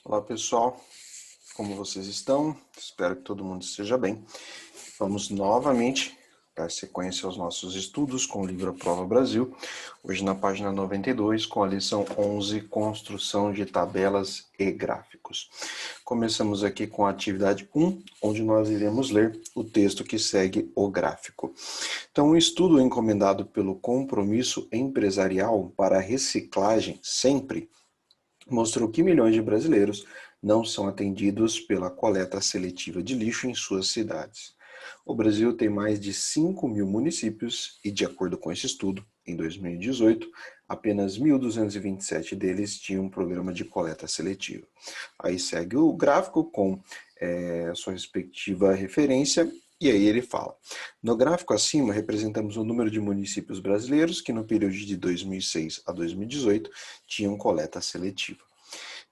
Olá pessoal, como vocês estão? Espero que todo mundo esteja bem. Vamos novamente dar sequência aos nossos estudos com o livro A Prova Brasil, hoje na página 92, com a lição 11, Construção de Tabelas e Gráficos. Começamos aqui com a atividade 1, onde nós iremos ler o texto que segue o gráfico. Então, um estudo encomendado pelo Compromisso Empresarial para a Reciclagem Sempre mostrou que milhões de brasileiros não são atendidos pela coleta seletiva de lixo em suas cidades. O Brasil tem mais de 5 mil municípios e, de acordo com esse estudo, em 2018, apenas 1.227 deles tinham um programa de coleta seletiva. Aí segue o gráfico com sua respectiva referência, e aí ele fala: no gráfico acima, representamos o número de municípios brasileiros que no período de 2006 a 2018 tinham coleta seletiva.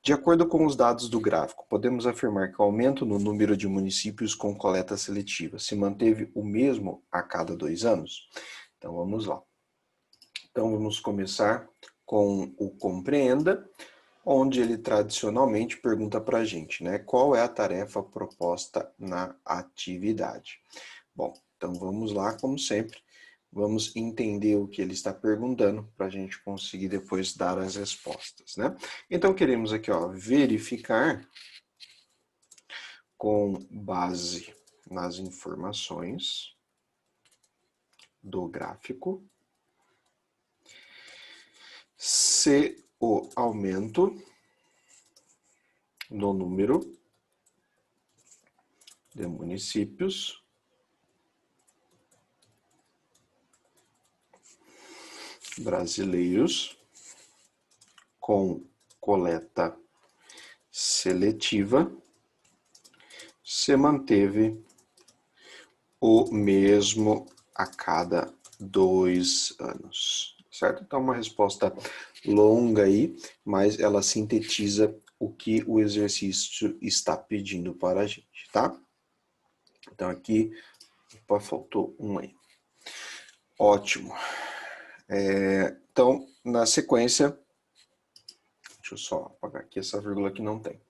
De acordo com os dados do gráfico, podemos afirmar que o aumento no número de municípios com coleta seletiva se manteve o mesmo a cada 2 anos? Então vamos lá. Então vamos começar com o Compreenda, onde ele tradicionalmente pergunta para a gente, né? Qual é a tarefa proposta na atividade? Bom, então vamos lá, como sempre, vamos entender o que ele está perguntando para a gente conseguir depois dar as respostas, né? Então queremos aqui, ó, verificar com base nas informações do gráfico se o aumento no número de municípios brasileiros com coleta seletiva se manteve o mesmo a cada 2 anos, certo? Então, uma resposta longa aí, mas ela sintetiza o que o exercício está pedindo para a gente, tá? Então, aqui, opa, faltou um aí. Ótimo. Então, na sequência, deixa eu só apagar aqui essa vírgula que não tem.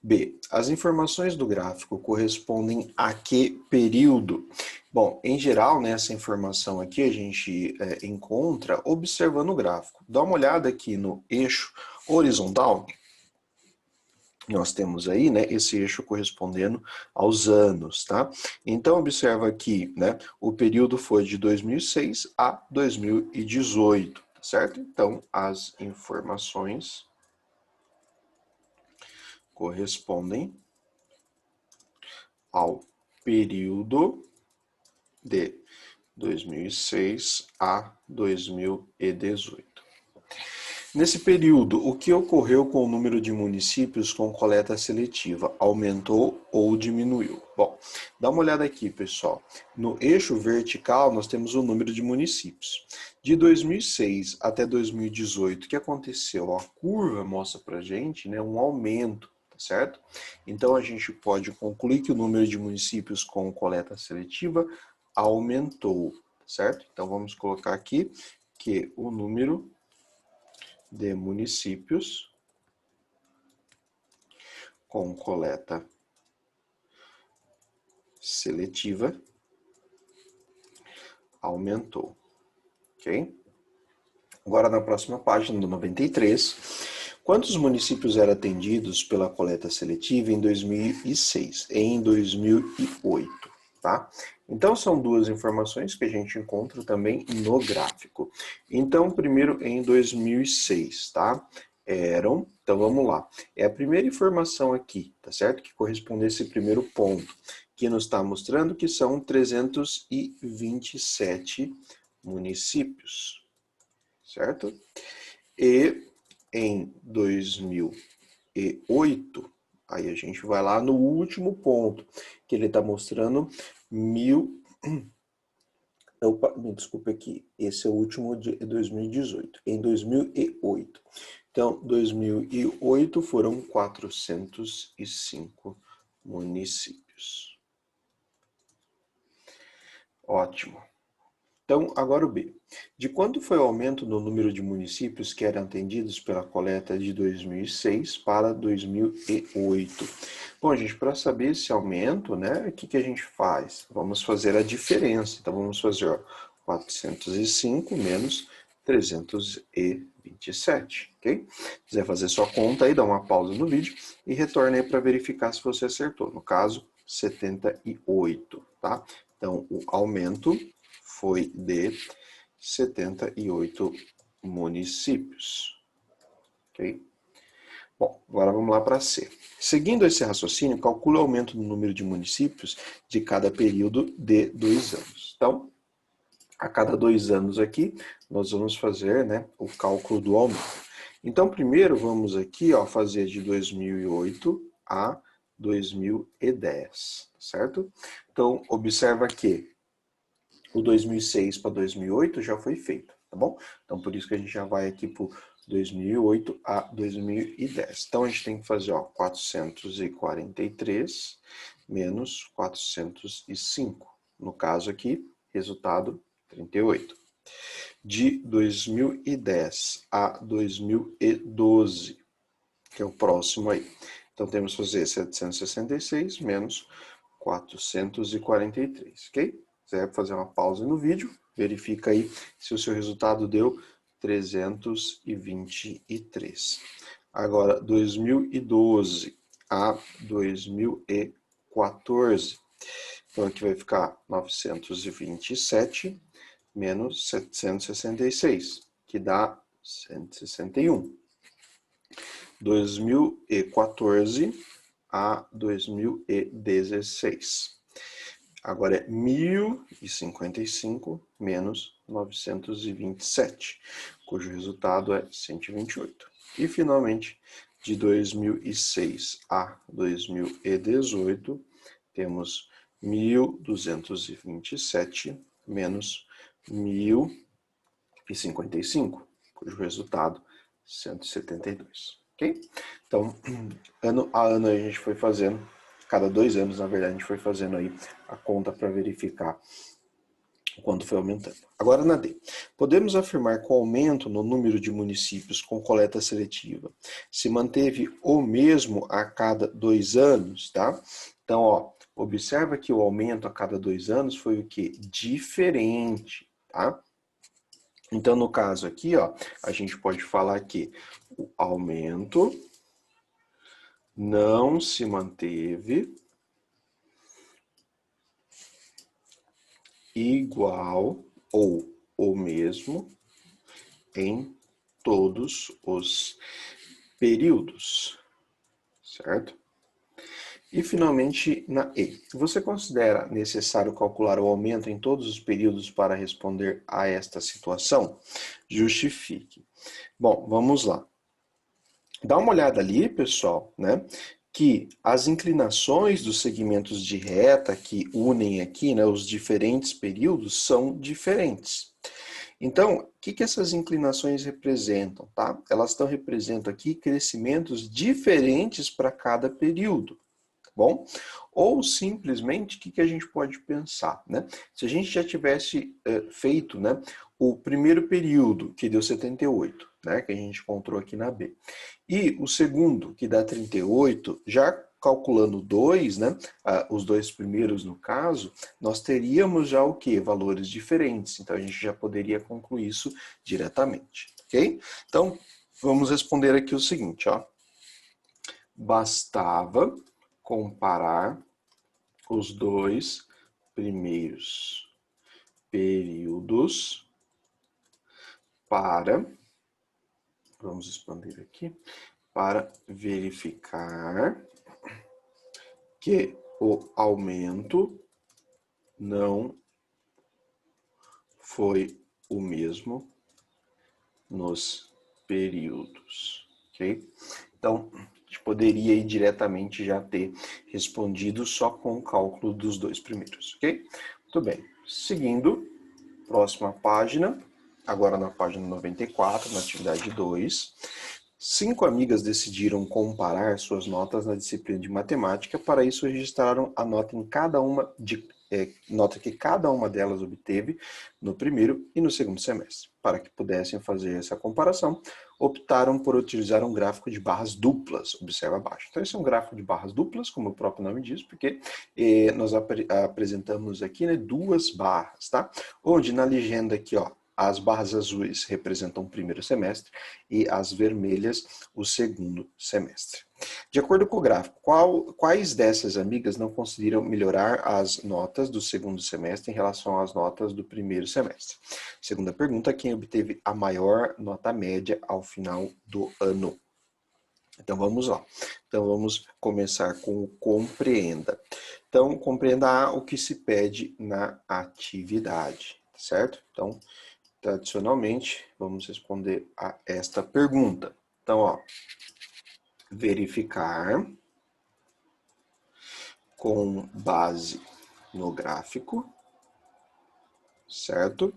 B. As informações do gráfico correspondem a que período? Bom, em geral, né, essa informação aqui a gente encontra observando o gráfico. Dá uma olhada aqui no eixo horizontal. Nós temos aí, né, esse eixo correspondendo aos anos, tá? Então, observa aqui, né, o período foi de 2006 a 2018, certo? Então, as informações correspondem ao período de 2006 a 2018. Nesse período, o que ocorreu com o número de municípios com coleta seletiva? Aumentou ou diminuiu? Bom, dá uma olhada aqui, pessoal. No eixo vertical, nós temos o número de municípios. De 2006 até 2018, o que aconteceu? A curva mostra pra gente, né, um aumento, tá certo? Então, a gente pode concluir que o número de municípios com coleta seletiva aumentou, certo? Então, vamos colocar aqui que o número de municípios com coleta seletiva aumentou, ok? Agora na próxima página, do 93, quantos municípios eram atendidos pela coleta seletiva em 2006 e em 2008, tá? Então são duas informações que a gente encontra também no gráfico. Então, primeiro em 2006, tá? Então vamos lá. É a primeira informação aqui, tá certo? Que corresponde a esse primeiro ponto, que nos está mostrando que são 327 municípios, certo? E em 2008, aí a gente vai lá no último ponto, que ele está mostrando Opa, me desculpe aqui, esse é o último de 2018, em 2008. Então, 2008 foram 405 municípios. Ótimo. Então, agora o B. De quanto foi o aumento no número de municípios que eram atendidos pela coleta de 2006 para 2008? Bom, gente, para saber esse aumento, né, o que a gente faz? Vamos fazer a diferença. Então, vamos fazer, ó, 405 menos 327, ok? Se quiser fazer sua conta aí, dá uma pausa no vídeo e retorne aí para verificar se você acertou. No caso, 78, tá? Então, o aumento foi de 78 municípios, ok? Bom, agora vamos lá para C. Seguindo esse raciocínio, calcula o aumento no número de municípios de cada período de 2 anos. Então, a cada 2 anos aqui, nós vamos fazer, né, o cálculo do aumento. Então, primeiro vamos aqui, ó, fazer de 2008 a 2010, certo? Então, observa que o 2006 para 2008 já foi feito, tá bom? Então, por isso que a gente já vai aqui para 2008 a 2010. Então, a gente tem que fazer, ó, 443 menos 405. No caso aqui, resultado 38. De 2010 a 2012, que é o próximo aí. Então, temos que fazer 766 menos 443, ok? Se quiser fazer uma pausa no vídeo, verifica aí se o seu resultado deu 323. Agora, 2012 a 2014. Então, aqui vai ficar 927 menos 766, que dá 161. 2014 a 2016. Agora é 1055 menos 927, cujo resultado é 128. E, finalmente, de 2006 a 2018, temos 1227 menos 1055, cujo resultado é 172. Ok? Então, ano a ano a gente foi fazendo, cada 2 anos, na verdade, a gente foi fazendo aí a conta para verificar o quanto foi aumentando. Agora na D. Podemos afirmar que o aumento no número de municípios com coleta seletiva se manteve o mesmo a cada 2 anos, tá? Então, ó, observa que o aumento a cada 2 anos foi o quê? Diferente, tá? Então, no caso aqui, ó, a gente pode falar que o aumento não se manteve igual ou o mesmo em todos os períodos, certo? E, finalmente, na E. Você considera necessário calcular o aumento em todos os períodos para responder a esta situação? Justifique. Bom, vamos lá. Dá uma olhada ali, pessoal, né? Que as inclinações dos segmentos de reta que unem aqui, né, os diferentes períodos, são diferentes. Então, o que essas inclinações representam, tá? Elas representam aqui crescimentos diferentes para cada período, tá bom? Ou simplesmente, o que a gente pode pensar, né? Se a gente já tivesse feito, né, o primeiro período, que deu 78, né, que a gente encontrou aqui na B, e o segundo, que dá 38, já calculando 2, né, os 2 primeiros no caso, nós teríamos já o quê? Valores diferentes. Então, a gente já poderia concluir isso diretamente, ok? Então, vamos responder aqui o seguinte, ó. Bastava comparar os 2 primeiros períodos para, vamos expandir aqui, para verificar que o aumento não foi o mesmo nos períodos, ok? Então, a gente poderia ir diretamente já ter respondido só com o cálculo dos 2 primeiros, ok? Muito bem. Seguindo, próxima página, agora na página 94, na atividade 2. 5 amigas decidiram comparar suas notas na disciplina de matemática. Para isso, registraram a nota em cada uma de nota que cada uma delas obteve no primeiro e no segundo semestre. Para que pudessem fazer essa comparação, optaram por utilizar um gráfico de barras duplas, observa abaixo. Então, esse é um gráfico de barras duplas, como o próprio nome diz, porque nós apresentamos aqui, né, duas barras, tá? Onde na legenda aqui, ó, as barras azuis representam o primeiro semestre e as vermelhas o segundo semestre. De acordo com o gráfico, quais dessas amigas não conseguiram melhorar as notas do segundo semestre em relação às notas do primeiro semestre? Segunda pergunta, quem obteve a maior nota média ao final do ano? Então vamos lá. Então vamos começar com o compreenda. Então compreenda o que se pede na atividade, certo? Então, tradicionalmente, vamos responder a esta pergunta. Então, ó, verificar com base no gráfico, certo?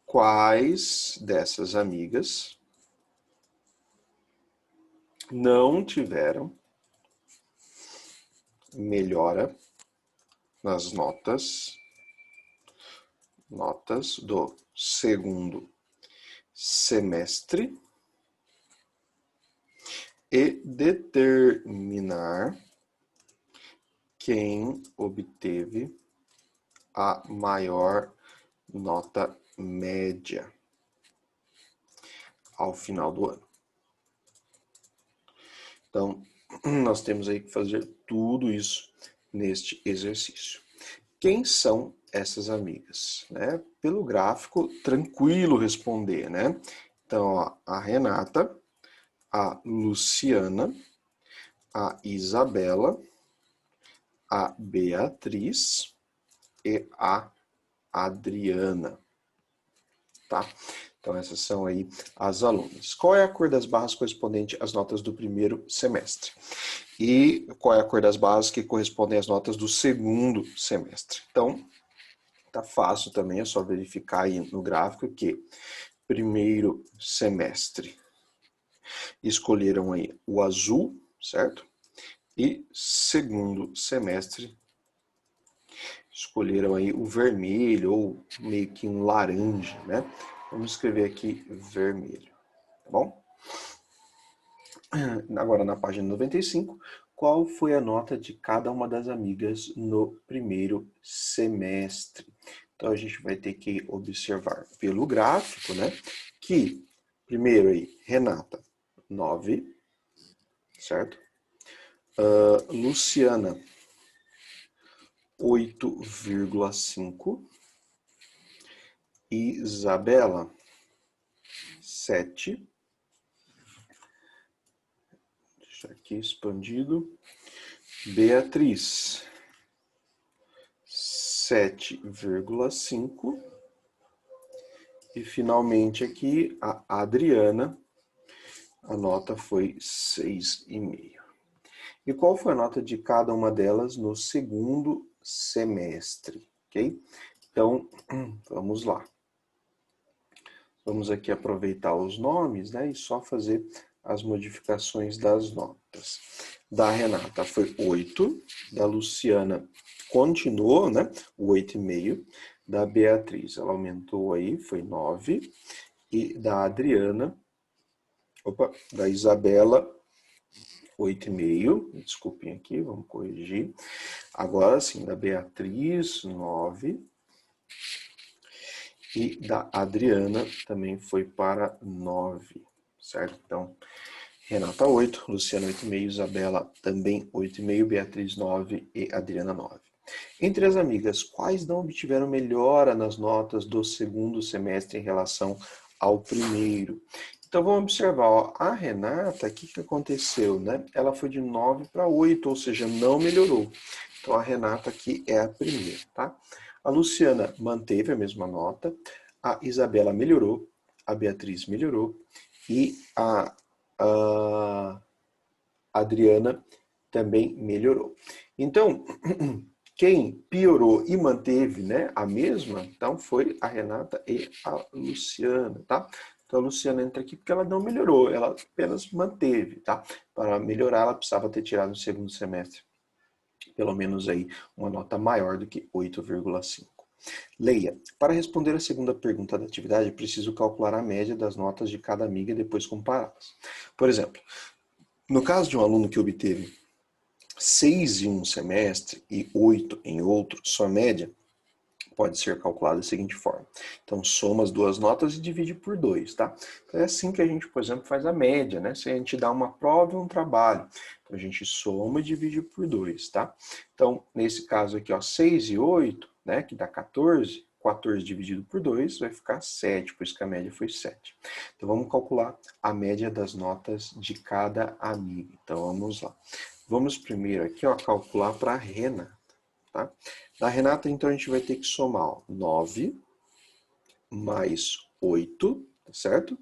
Quais dessas amigas não tiveram melhora nas notas do segundo semestre e determinar quem obteve a maior nota média ao final do ano. Então, nós temos aí que fazer tudo isso neste exercício. Quem são essas amigas? Né? Pelo gráfico, tranquilo responder, né? Então, ó, a Renata, a Luciana, a Isabela, a Beatriz e a Adriana, tá? Então essas são aí as alunas. Qual é a cor das barras correspondente às notas do primeiro semestre? E qual é a cor das barras que correspondem às notas do segundo semestre? Então, tá fácil também, é só verificar aí no gráfico que primeiro semestre escolheram aí o azul, certo? E segundo semestre escolheram aí o vermelho ou meio que um laranja, né? Vamos escrever aqui vermelho, tá bom? Agora na página 95, qual foi a nota de cada uma das amigas no primeiro semestre? Então a gente vai ter que observar pelo gráfico, né? Que primeiro aí, Renata, 9, certo? Luciana, 8,5. Isabela, 7. Deixa aqui expandido. Beatriz, 7,5. E finalmente aqui a Adriana, a nota foi 6,5. E qual foi a nota de cada uma delas no segundo semestre, ok? Então, vamos lá. Vamos aqui aproveitar os nomes, né, e só fazer as modificações das notas. Da Renata foi 8, da Luciana continuou, né, o 8,5, da Beatriz ela aumentou aí, foi 9, e da Adriana, da Isabela, 8,5, desculpem aqui, vamos corrigir. Agora sim, da Beatriz, 9, e da Adriana também foi para 9, certo? Então, Renata 8, Luciana 8,5, Isabela também 8,5, Beatriz 9 e Adriana 9. Entre as amigas, quais não obtiveram melhora nas notas do segundo semestre em relação ao primeiro? Então vamos observar, ó, a Renata, o que aconteceu, né? Ela foi de 9 para 8, ou seja, não melhorou. Então a Renata aqui é a primeira, tá? A Luciana manteve a mesma nota, a Isabela melhorou, a Beatriz melhorou e a Adriana também melhorou. Então, quem piorou e manteve, né, a mesma, então foi a Renata e a Luciana, tá? Então a Luciana entra aqui porque ela não melhorou, ela apenas manteve, tá? Para melhorar ela precisava ter tirado no segundo semestre pelo menos aí uma nota maior do que 8,5. Leia. Para responder a segunda pergunta da atividade, preciso calcular a média das notas de cada amiga e depois compará-las. Por exemplo, no caso de um aluno que obteve 6 em um semestre e 8 em outro, sua média pode ser calculada da seguinte forma. Então, soma as duas notas e divide por 2, tá? Então, é assim que a gente, por exemplo, faz a média, né? Se a gente dá uma prova e um trabalho, então a gente soma e divide por 2, tá? Então, nesse caso aqui, ó, 6 e 8, né, que dá 14, 14 dividido por 2 vai ficar 7, por isso que a média foi 7. Então, vamos calcular a média das notas de cada amigo. Então, vamos lá. Vamos primeiro aqui, ó, calcular para a Renata. Tá? Da Renata, então, a gente vai ter que somar, ó, 9 mais 8, tá certo?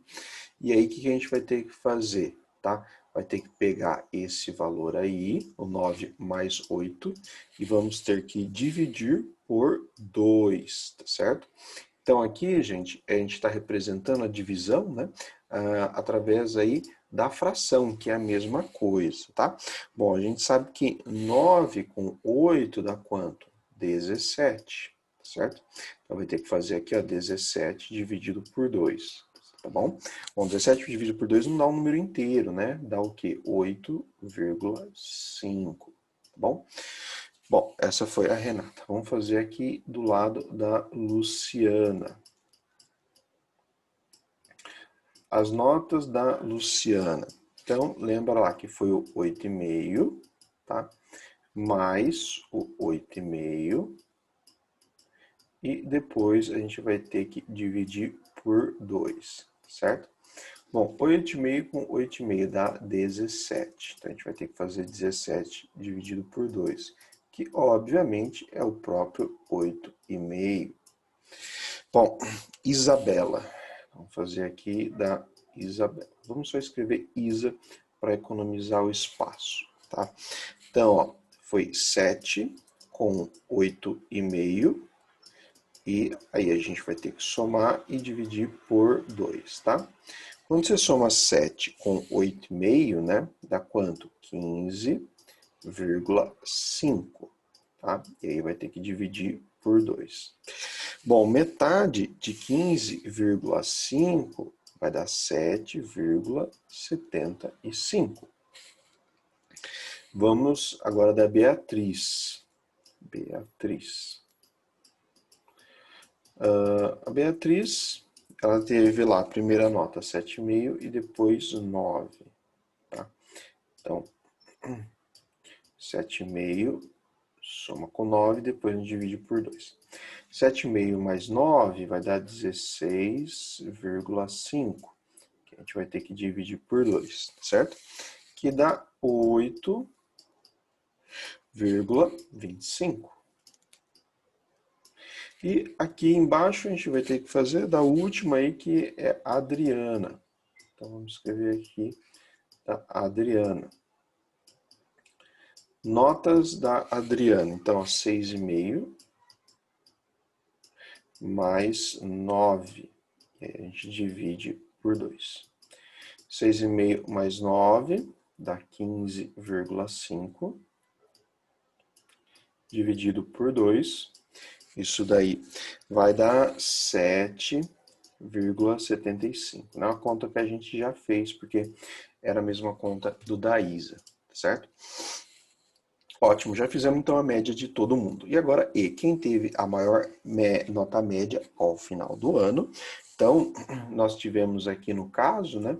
E aí, o que a gente vai ter que fazer, tá? Vai ter que pegar esse valor aí, o 9 mais 8, e vamos ter que dividir por 2, tá certo? Então, aqui, gente, a gente está representando a divisão, né? Através aí da fração, que é a mesma coisa, tá? Bom, a gente sabe que 9 com 8 dá quanto? 17, certo? Então, vai ter que fazer aqui, ó, 17 dividido por 2, tá bom? Bom, 17 dividido por 2 não dá um número inteiro, né? Dá o quê? 8,5, tá bom? Bom, essa foi a Renata. Vamos fazer aqui do lado da Luciana. As notas da Luciana. Então, lembra lá que foi o 8,5, tá? Mais o 8,5. E depois a gente vai ter que dividir por 2, certo? Bom, 8,5 com 8,5 dá 17. Então, a gente vai ter que fazer 17 dividido por 2, que obviamente é o próprio 8,5. Bom, Isabela. Vamos fazer aqui da Isabela. Vamos só escrever Isa para economizar o espaço, tá? Então, ó, foi 7 com 8,5. E aí a gente vai ter que somar e dividir por 2, tá? Quando você soma 7 com 8,5, né? Dá quanto? 15,5, tá? E aí vai ter que dividir por 2. Bom, metade de 15,5 vai dar 7,75. Vamos agora da Beatriz. A Beatriz, ela teve lá a primeira nota 7,5 e depois 9. Tá? Então, 7,5 soma com 9, depois a gente divide por 2. 7,5 mais 9 vai dar 16,5, que a gente vai ter que dividir por 2, certo? Que dá 8,25. E aqui embaixo a gente vai ter que fazer da última aí, que é a Adriana. Então vamos escrever aqui da Adriana. Notas da Adriana. Então, 6,5 mais 9. E aí a gente divide por 2. 6,5 mais 9 dá 15,5. Dividido por 2. Isso daí vai dar 7,75. Não é uma conta que a gente já fez, porque era a mesma conta do da Isa, certo? Ótimo, já fizemos então a média de todo mundo. E agora, quem teve a maior nota média ao final do ano? Então, nós tivemos aqui no caso, né,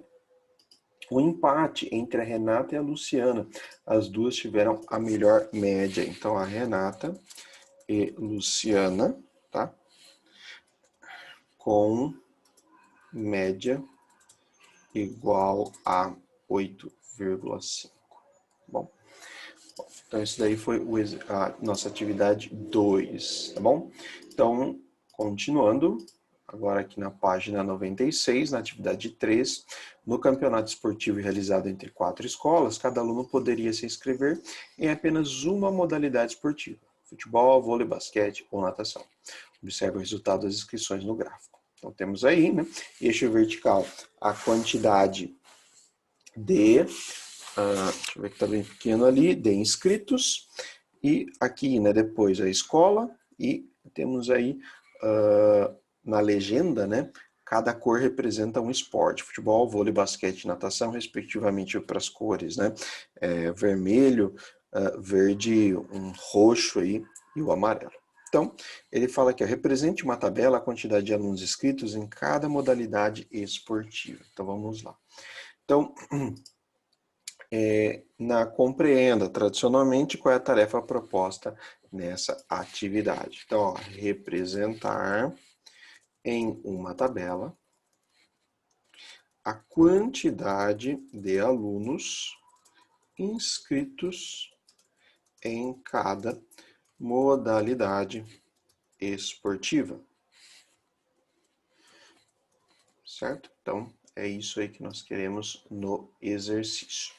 o empate entre a Renata e a Luciana. As duas tiveram a melhor média. Então, a Renata e Luciana, tá? Com média igual a 8,5. Bom, então isso daí foi a nossa atividade 2, tá bom? Então, continuando, agora aqui na página 96, na atividade 3, no campeonato esportivo realizado entre 4 escolas, cada aluno poderia se inscrever em apenas uma modalidade esportiva: futebol, vôlei, basquete ou natação. Observe o resultado das inscrições no gráfico. Então, temos aí, né, eixo vertical, a quantidade de, deixa eu ver que está bem pequeno ali, de inscritos, E aqui, né, depois a escola e temos aí na legenda, né, cada cor representa um esporte, futebol, vôlei, basquete, natação, respectivamente para as cores, né, vermelho, verde, um roxo aí e o amarelo. Então, ele fala que represente uma tabela a quantidade de alunos inscritos em cada modalidade esportiva. Então, vamos lá. Então, compreenda tradicionalmente qual é a tarefa proposta nessa atividade. Então, ó, representar em uma tabela a quantidade de alunos inscritos em cada modalidade esportiva. Certo? Então, é isso aí que nós queremos no exercício.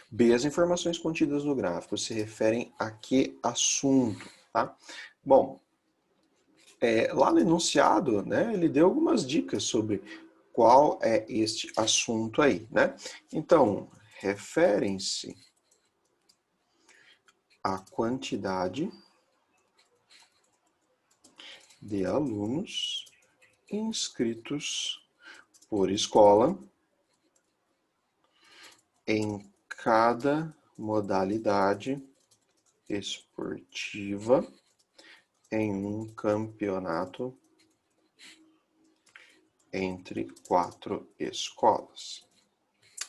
B. As informações contidas no gráfico se referem a que assunto? Tá? Bom, lá no enunciado, né, ele deu algumas dicas sobre qual é este assunto aí, né? Então, referem-se à quantidade de alunos inscritos por escola em cada modalidade esportiva em um campeonato entre 4 escolas,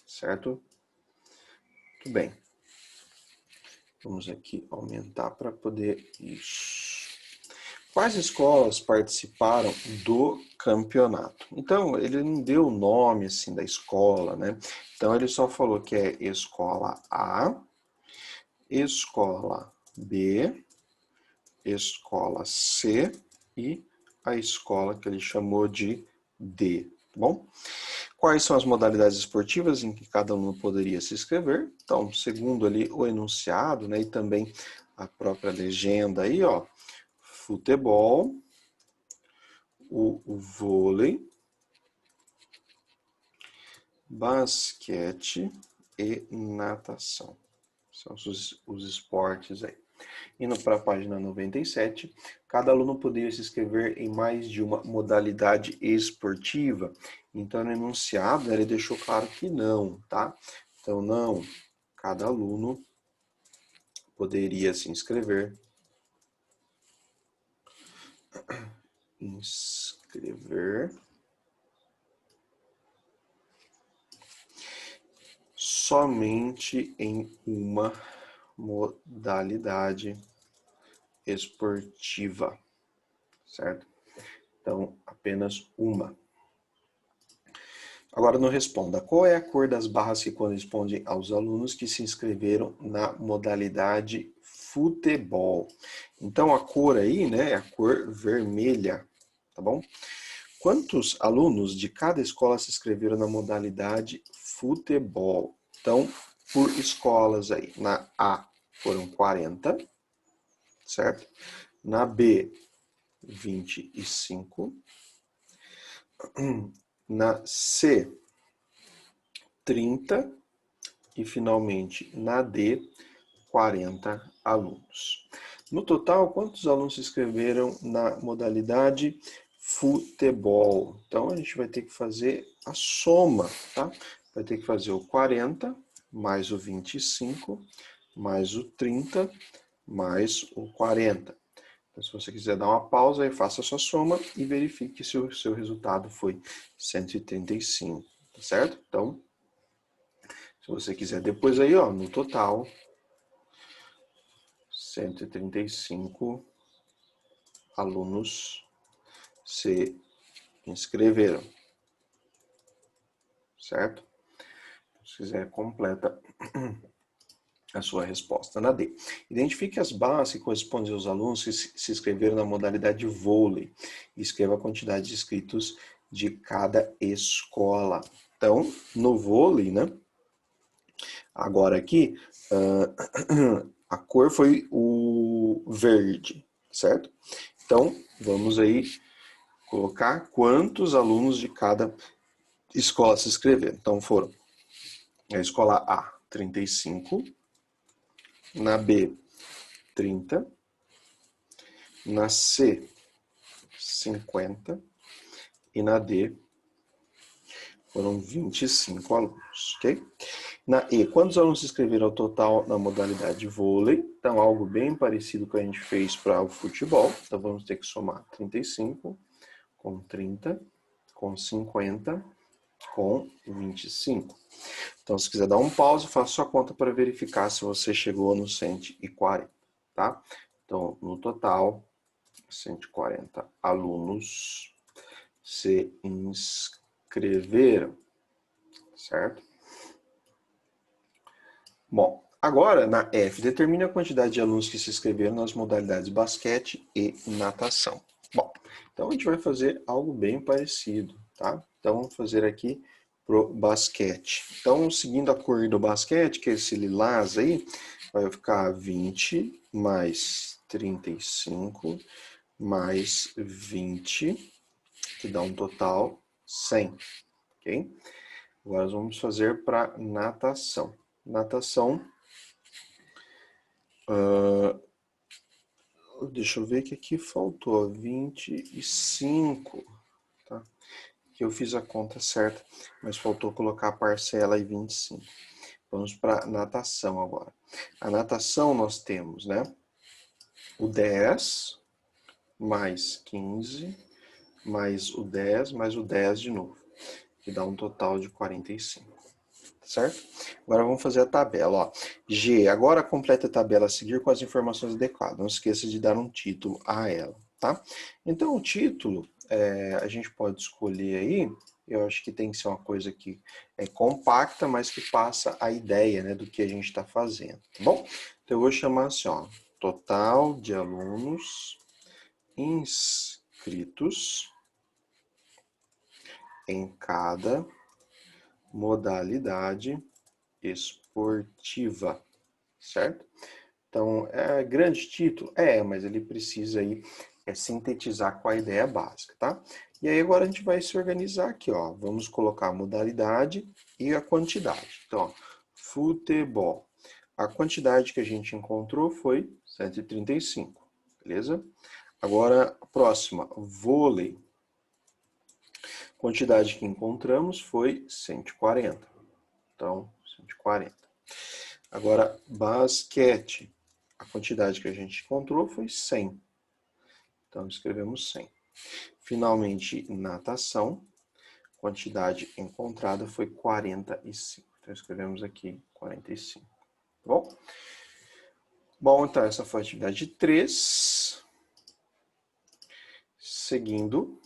certo? Muito bem. Vamos aqui aumentar para poder isso. Quais escolas participaram do campeonato? Então, ele não deu o nome assim da escola, né? Então, ele só falou que é escola A, escola B, escola C e a escola que ele chamou de D, tá bom? Quais são as modalidades esportivas em que cada aluno poderia se inscrever? Então, segundo ali o enunciado, né, e também a própria legenda aí, ó, futebol, o vôlei, basquete e natação. São os esportes aí. Indo para a página 97, cada aluno poderia se inscrever em mais de uma modalidade esportiva. Então, no enunciado, ele deixou claro que não, tá? Então, não, cada aluno poderia se inscrever somente em uma modalidade esportiva, certo? Então, apenas uma. Agora não responda. Qual é a cor das barras que correspondem aos alunos que se inscreveram na modalidade futebol? Então, a cor aí, né, é a cor vermelha, tá bom? Quantos alunos de cada escola se inscreveram na modalidade futebol? Então, por escolas aí. Na A foram 40, certo? Na B, 25. Na C, 30. E, finalmente, na D, 40 alunos. No total, quantos alunos se inscreveram na modalidade futebol? Então, a gente vai ter que fazer a soma, tá? Vai ter que fazer o 40 mais o 25 mais o 30 mais o 40. Então, se você quiser dar uma pausa, aí faça a sua soma e verifique se o seu resultado foi 135, tá certo? Então, se você quiser depois aí, ó, no total, 135 alunos se inscreveram, certo? Se quiser, completa a sua resposta na D. Identifique as barras que correspondem aos alunos que se inscreveram na modalidade vôlei e escreva a quantidade de inscritos de cada escola. Então, no vôlei, né? Agora aqui, a cor foi o verde, certo? Então, vamos aí colocar quantos alunos de cada escola se inscreveram. Então, foram a escola A, 35, na B, 30. Na C, 50. E na D, foram 25 alunos, ok? Na E, quantos alunos se inscreveram ao total na modalidade vôlei? Então, algo bem parecido com o que a gente fez para o futebol. Então, vamos ter que somar 35 com 30, com 50, com 25. Então, se quiser dar um pause, faça sua conta para verificar se você chegou no 140, tá? Então, no total, 140 alunos se inscreveram, certo? Bom, agora na F, determine a quantidade de alunos que se inscreveram nas modalidades basquete e natação. Bom, então a gente vai fazer algo bem parecido, tá? Então vamos fazer aqui pro basquete. Então, seguindo a cor do basquete, que é esse lilás aí, vai ficar 20 mais 35 mais 20, que dá um total 100, ok? Agora nós vamos fazer para natação. Natação, deixa eu ver que aqui faltou, 25, tá? Que eu fiz a conta certa, mas faltou colocar a parcela e 25. Vamos para natação agora. A natação nós temos, né, o 10 mais 15 mais o 10 mais o 10 de novo, que dá um total de 45. Certo? Agora vamos fazer a tabela. Ó. G, agora completa a tabela a seguir com as informações adequadas. Não esqueça de dar um título a ela, tá? Então, o título, a gente pode escolher aí, eu acho que tem que ser uma coisa que é compacta, mas que passa a ideia, né, do que a gente está fazendo, tá bom? Então, eu vou chamar assim, ó, total de alunos inscritos em cada modalidade esportiva, certo? Então, é grande título? Mas ele precisa aí sintetizar com a ideia básica, tá? E aí agora a gente vai se organizar aqui, ó. Vamos colocar a modalidade e a quantidade. Então, ó, futebol. A quantidade que a gente encontrou foi 135, beleza? Agora, a próxima, vôlei. A quantidade que encontramos foi 140. Então, 140. Agora, basquete. A quantidade que a gente encontrou foi 100. Então, escrevemos 100. Finalmente, natação. A quantidade encontrada foi 45. Então, escrevemos aqui 45. Tá bom? Bom, então, essa foi a atividade 3. Seguindo,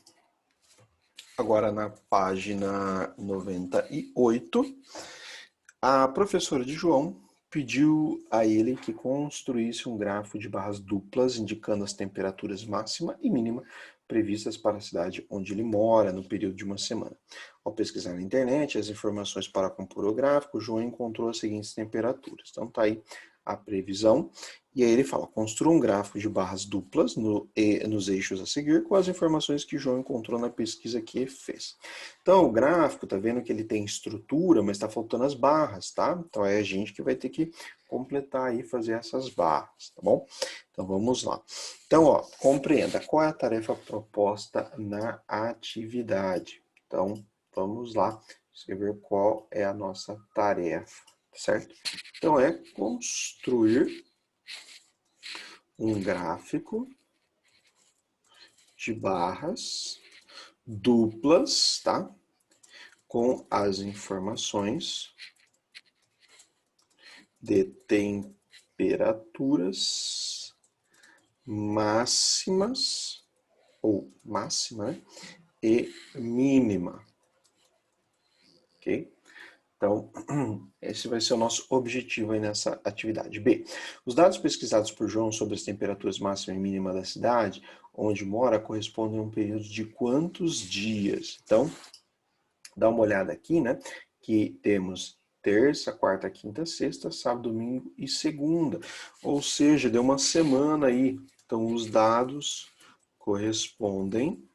agora na página 98, a professora de João pediu a ele que construísse um grafo de barras duplas indicando as temperaturas máxima e mínima previstas para a cidade onde ele mora no período de uma semana. Ao pesquisar na internet as informações para compor o gráfico, João encontrou as seguintes temperaturas. Então tá aí a previsão. E aí ele fala, construa um gráfico de barras duplas nos eixos a seguir com as informações que João encontrou na pesquisa que fez. Então, o gráfico, tá vendo que ele tem estrutura, mas está faltando as barras, tá? Então, é a gente que vai ter que completar aí, fazer essas barras, tá bom? Então, vamos lá. Então, ó, compreenda qual é a tarefa proposta na atividade. Então, vamos lá escrever qual é a nossa tarefa, certo? Então, é construir um gráfico de barras duplas, tá? Com as informações de temperaturas máximas, ou máxima, né? E mínima. Ok? Então, esse vai ser o nosso objetivo aí nessa atividade. B. Os dados pesquisados por João sobre as temperaturas máxima e mínima da cidade onde mora correspondem a um período de quantos dias? Então, dá uma olhada aqui, né? Que temos terça, quarta, quinta, sexta, sábado, domingo e segunda. Ou seja, deu uma semana aí. Então, os dados correspondem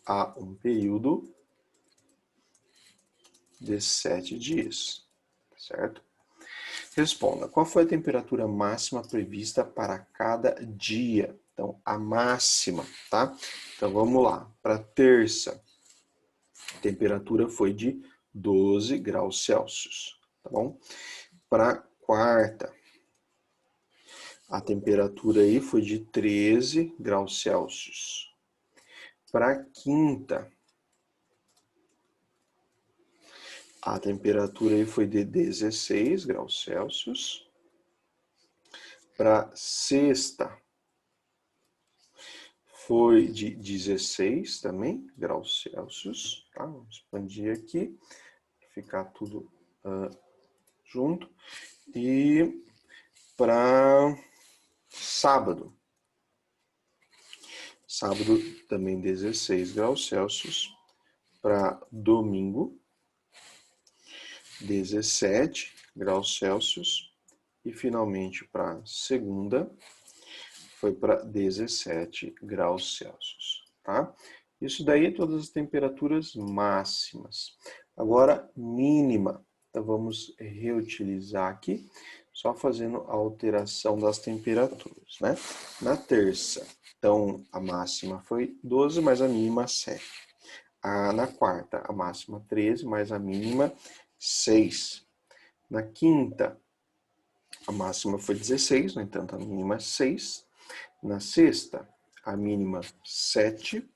a um período de 7 dias, certo? Responda, qual foi a temperatura máxima prevista para cada dia? Então, a máxima, tá? Então, vamos lá. Para terça, a temperatura foi de 12 graus Celsius, tá bom? Para quarta, a temperatura aí foi de 13 graus Celsius. Para quinta, a temperatura aí foi de 16 graus Celsius. Para sexta, foi de 16 também graus Celsius. Tá? Vamos expandir aqui, ficar tudo junto. E para sábado, também 16 graus Celsius. Para domingo, 17 graus Celsius. E finalmente para segunda, foi para 17 graus Celsius, tá? Isso daí é todas as temperaturas máximas. Agora, mínima. Então, vamos reutilizar aqui, só fazendo a alteração das temperaturas, né? Na terça, então, a máxima foi 12, mais a mínima 7. Na quarta, a máxima 13, mais a mínima 6. Na quinta, a máxima foi 16, no entanto, a mínima 6. Na sexta, a mínima 7.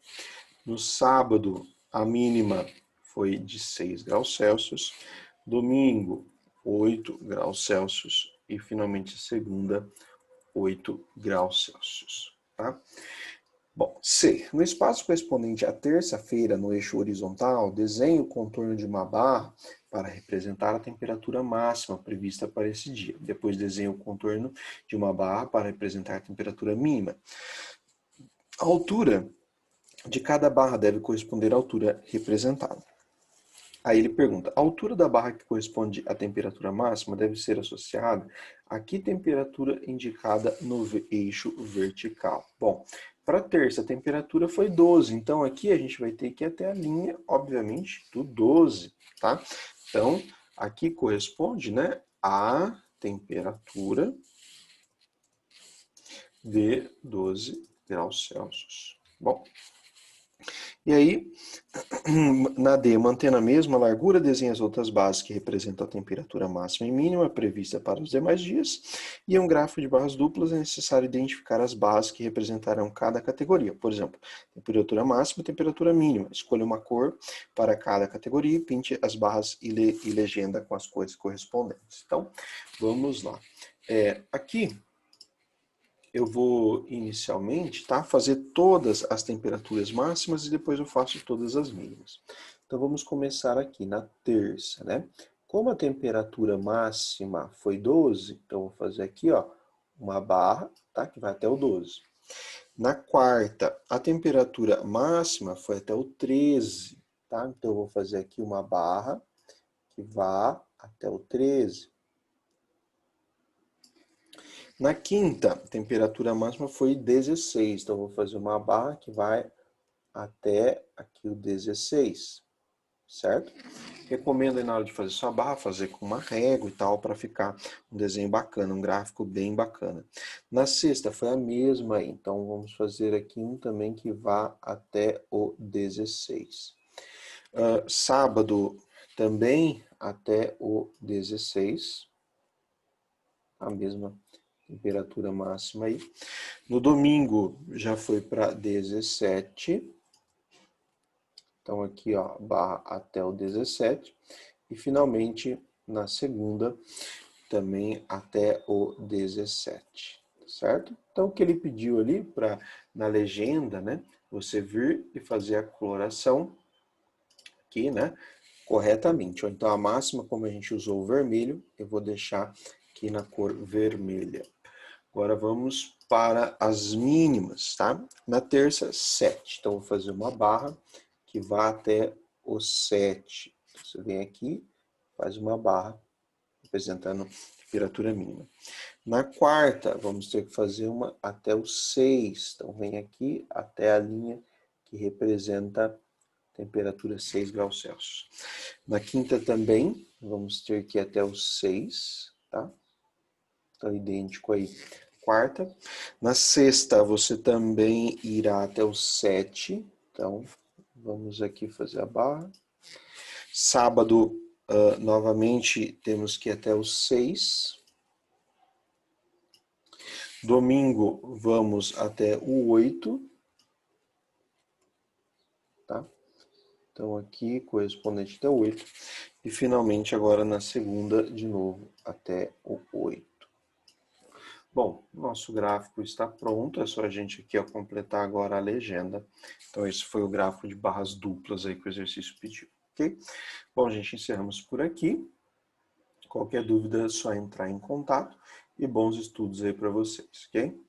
No sábado, a mínima foi de 6 graus Celsius. Domingo, 8 graus Celsius. E finalmente, segunda, 8 graus Celsius. Tá? Bom, C. No espaço correspondente à terça-feira, no eixo horizontal, desenhe o contorno de uma barra para representar a temperatura máxima prevista para esse dia. Depois desenhe o contorno de uma barra para representar a temperatura mínima. A altura de cada barra deve corresponder à altura representada. Aí ele pergunta, a altura da barra que corresponde à temperatura máxima deve ser associada a que temperatura indicada no eixo vertical? Bom, para terça a temperatura foi 12, então aqui a gente vai ter que ir até a linha, obviamente, do 12, tá? Então, aqui corresponde, né, a temperatura de 12 graus Celsius. Bom, e aí, na D, mantendo a mesma largura, desenhe as outras bases que representam a temperatura máxima e mínima prevista para os demais dias. E em um gráfico de barras duplas é necessário identificar as bases que representarão cada categoria. Por exemplo, temperatura máxima e temperatura mínima. Escolha uma cor para cada categoria e pinte as barras e legenda com as cores correspondentes. Então, vamos lá. Aqui eu vou inicialmente, tá, fazer todas as temperaturas máximas e depois eu faço todas as mínimas. Então vamos começar aqui na terça, né? Como a temperatura máxima foi 12, então eu vou fazer aqui, ó, uma barra, tá, que vai até o 12. Na quarta, a temperatura máxima foi até o 13, tá? Então eu vou fazer aqui uma barra que vá até o 13. Na quinta, a temperatura máxima foi 16, então eu vou fazer uma barra que vai até aqui o 16, certo? Recomendo aí na hora de fazer sua barra, fazer com uma régua e tal, para ficar um desenho bacana, um gráfico bem bacana. Na sexta foi a mesma aí, então vamos fazer aqui um também que vá até o 16. Sábado também até o 16, a mesma temperatura máxima aí. No domingo já foi para 17. Então aqui, ó, barra até o 17. E finalmente na segunda também até o 17, certo? Então o que ele pediu ali para na legenda, né, você vir e fazer a coloração aqui, né, corretamente. Ou então a máxima, como a gente usou o vermelho, eu vou deixar aqui na cor vermelha. Agora vamos para as mínimas, tá? Na terça, 7. Então, vou fazer uma barra que vá até o 7. Você vem aqui, faz uma barra representando a temperatura mínima. Na quarta, vamos ter que fazer uma até o 6. Então, vem aqui até a linha que representa a temperatura 6 graus Celsius. Na quinta também, vamos ter que ir até o 6, tá? Então, idêntico aí. Quarta. Na sexta, você também irá até o 7. Então, vamos aqui fazer a barra. Sábado, novamente, temos que ir até o 6. Domingo, vamos até o 8. Tá? Então, aqui, correspondente até o 8. E, finalmente, agora na segunda, de novo, até o 8. Bom, nosso gráfico está pronto, é só a gente aqui completar agora a legenda. Então, esse foi o gráfico de barras duplas aí que o exercício pediu, ok? Bom, gente, encerramos por aqui. Qualquer dúvida é só entrar em contato e bons estudos aí para vocês, ok?